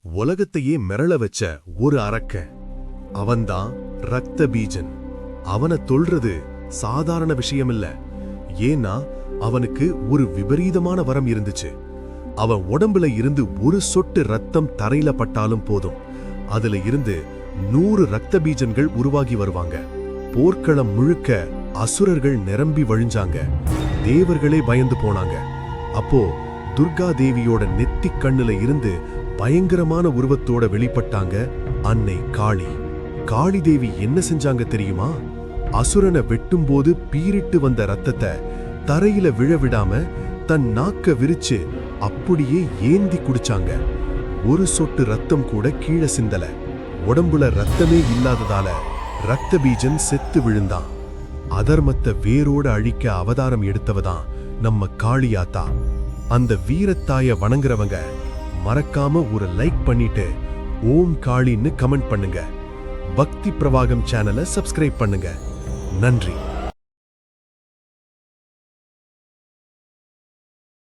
உலகத்தையே மிரள வச்ச ஒரு அரக்கன். அவன்தான் ரத்த பீஜன். அவனை தொல்றது சாதாரண விஷயமில்ல. ஏன்னா அவனுக்கு ஒரு விபரீதமான வரம் இருந்துச்சு. அவன் உடம்புல இருந்து ஒரு சொட்டு ரத்தம் தரையில பட்டாலும் போதும், அதுல இருந்து 100 ரத்த பீஜன்கள் உருவாகி வருவாங்க. போர்க்களம் முழுக்க அசுரர்கள் நிரம்பி வழிஞ்சாங்க. தேவர்களே பயந்து போனாங்க. அப்போ துர்கா தேவியோட நெத்திக் கண்ணுல இருந்து பயங்கரமான உருவத்தோட வெளிப்பட்டாங்க அன்னை காளி. காளி தேவி என்ன செஞ்சாங்க தெரியுமா? அசுரனை வெட்டும்போது பீரிட்டு வந்த ரத்தத்தை தரையில விழவிடாம தன் நாக்க விரிச்சு அப்படியே ஏந்தி குடிச்சாங்க. ஒரு சொட்டு ரத்தம் கூட கீழே சிந்தல. உடம்புல ரத்தமே இல்லாததால ரத்த பீஜன் செத்து விழுந்தான். அதர்மத்தை வேரோட அழிக்க அவதாரம் எடுத்தவதான் நம்ம காளியாத்தா. அந்த வீரத்தாய வணங்குறவங்க மறக்காம ஒரு லைக் பண்ணிட்டு ஓம் காளின்னு கமெண்ட் பண்ணுங்க. பக்தி பிரவாகம் சேனலை சப்ஸ்கிரைப் பண்ணுங்க. நன்றி.